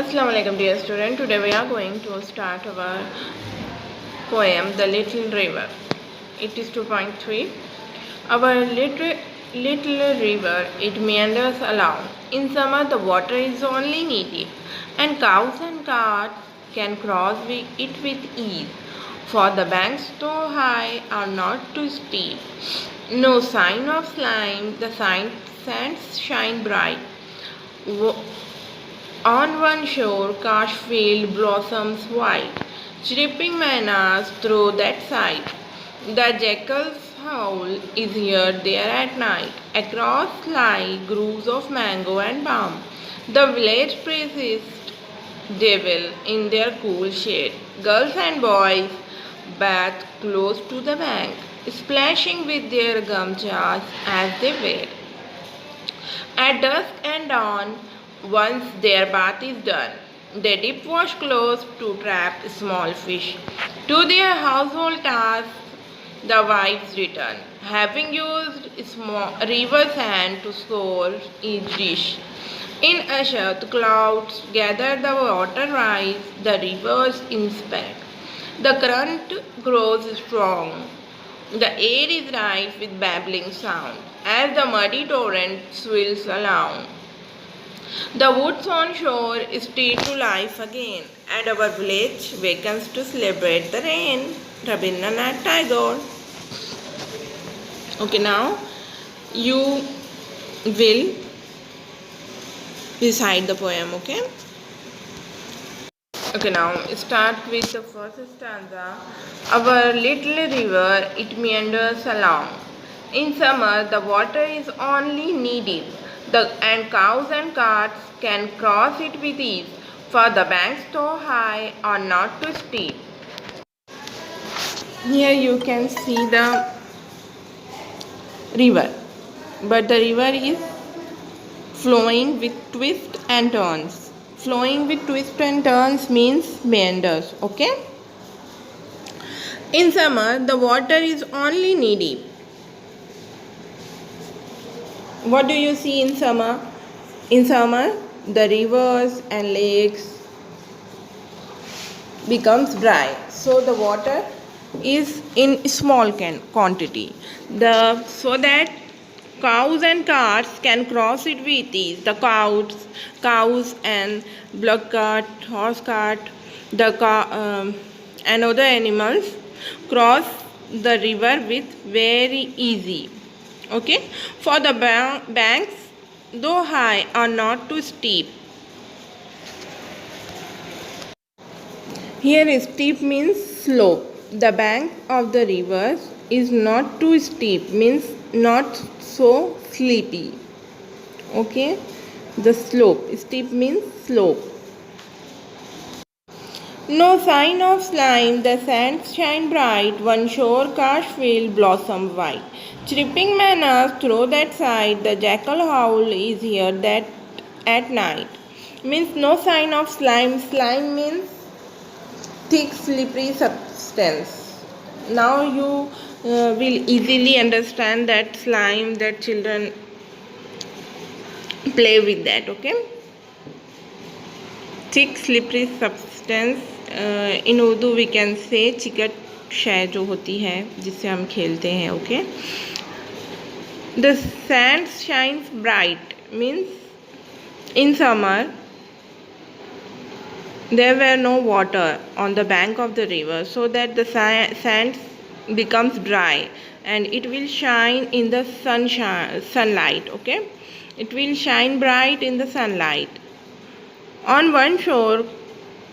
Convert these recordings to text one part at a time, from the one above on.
Assalamu alaikum dear student. Today we are going to start our poem The Little River. It is 2.3. Our little river, it meanders along. In summer the water is only knee deep, and cows and carts can cross it with ease. For the banks though high are not too steep. No sign of slime, the sands shine bright. On one shore, cash field blossoms white, chirping manas through that side. The jackal's howl is heard there at night. Across lie groves of mango and palm. The village persist devil in their cool shade. Girls and boys bathe close to the bank, splashing with their gamchas as they wade. At dusk and dawn, once their bath is done, they dip wash clothes to trap small fish. To their household tasks, the wives return, having used small river sand to score each dish. In Ashat, clouds gather, the water rise, the rivers inspect. The current grows strong, the air is rife with babbling sound as the muddy torrent swirls along. The woods on shore stir to life again, and our village wakens to celebrate the rain. Rabindranath Tagore. Okay, now you will recite the poem, okay? Okay, now start with the first stanza. Our little river, it meanders along. In summer, the water is only knee deep, and cows and carts can cross it with ease, for the banks though high are not too steep. Here you can see the river, but the river is flowing with twists and turns. Flowing with twists and turns means meanders, okay? In summer, the water is only knee deep. What do you see in summer? In summer, the rivers and lakes becomes dry. So the water is in small quantity. So that cows and carts can cross it with ease. The cows and block cart, horse cart, and other animals cross the river with very easy. Okay, for the banks, though high, are not too steep. Here steep means slope. The bank of the river is not too steep, means not so sleepy. Okay, the slope. Steep means slope. No sign of slime, the sands shine bright, one shore cash field blossom white. Chirping manas through that side, the jackal howl is here that at night. Means no sign of slime. Slime means thick slippery substance. Now you will easily understand that slime, that children play with that, okay? Thick slippery substance, in Urdu we can say चिकट शय जो होती है जिससे हम खेलते हैं, okay? The sand shines bright means in summer there were no water on the bank of the river, so that the sand becomes dry and it will shine in the sunlight, okay? It will shine bright in the sunlight. On one shore,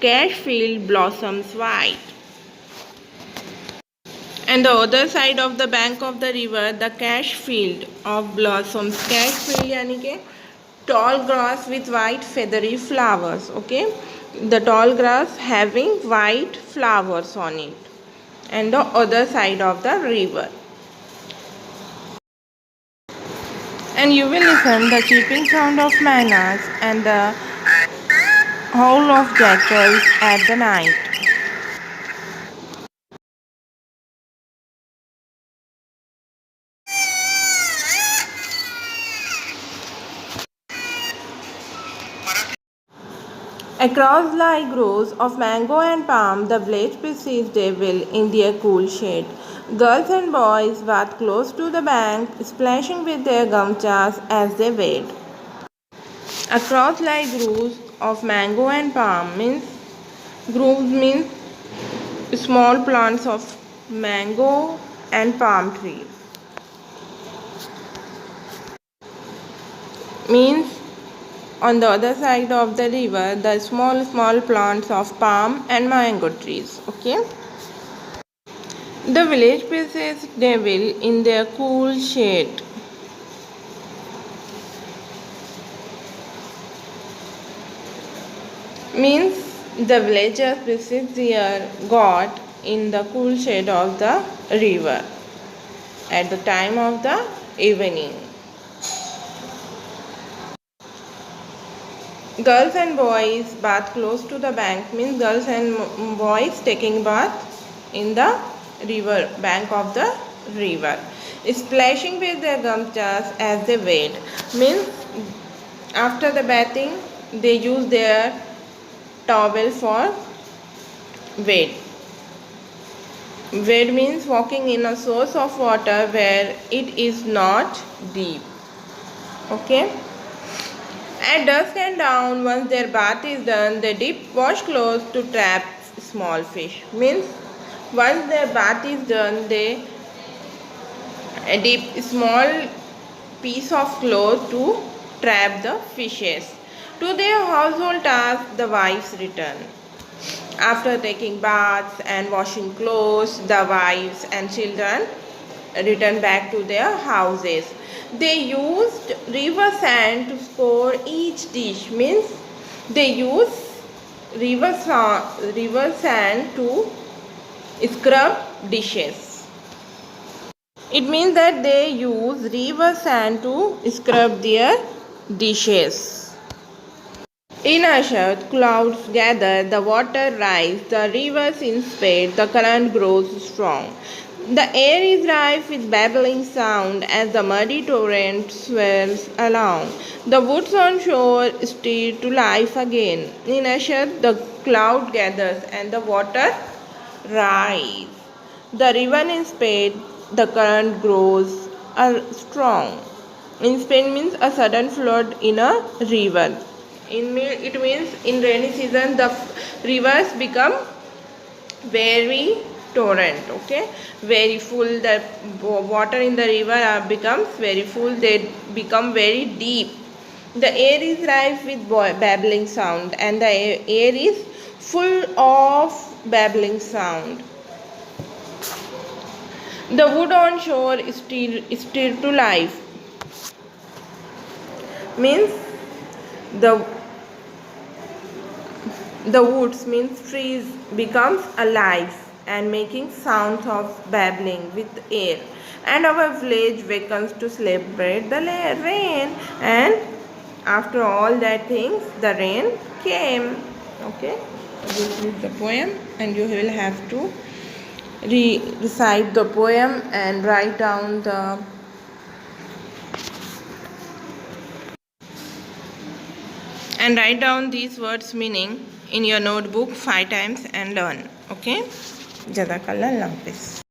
cash field blossoms white. And the other side of the bank of the river, the cash field of blossoms. Cash field यानी के tall grass with white feathery flowers. Okay, the tall grass having white flowers on it. And the other side of the river. And you will listen the chirping sound of manas and the howl of jackals at the night. Across lie groves of mango and palm, the village precedes devil in their cool shade. Girls and boys bathe close to the bank, splashing with their gamchas as they wade. Across lie groves of mango and palm means small plants of mango and palm trees. Means on the other side of the river, the small plants of palm and mango trees. Okay. The village precedes devil in their cool shade. Means the villagers precede their god in the cool shade of the river at the time of the evening. Girls and boys bath close to the bank means girls and boys taking bath in the river bank of the river, splashing with their gamchas as they wade. Means after the bathing they use their towel for wade. Wade means walking in a source of water where it is not deep. Okay. At dusk and dawn, once their bath is done, they dip wash clothes to trap small fish. Means once their bath is done, they dip small piece of cloth to trap the fishes. To their household tasks, the wives return. After taking baths and washing clothes, the wives and children return back to their houses. They used river sand to score each dish. Means they use river sand to scrub dishes. It means that they use river sand to scrub their dishes. In Ashad, clouds gather, the water rises, the rivers inspire, the current grows strong. The air is rife with babbling sound as the muddy torrent swirls along. The woods on shore stir to life again. In Ashad, the cloud gathers and the water rises. The river inspires, the current grows strong. Inspire means a sudden flood in a river. It means in rainy season the rivers become very torrent, okay, very full. The water in the river becomes very full. They become very deep. The air is rife with babbling sound, and the air is full of babbling sound. The wood on shore is stirred to life. Means the woods means trees becomes alive and making sounds of babbling with air, and our village wakens to celebrate the rain, and after all that things the rain came. Okay, this is the poem, and you will have to recite the poem and write down these words meaning in your notebook 5 times and learn. Okay, Jazakallah, Allah Hafiz.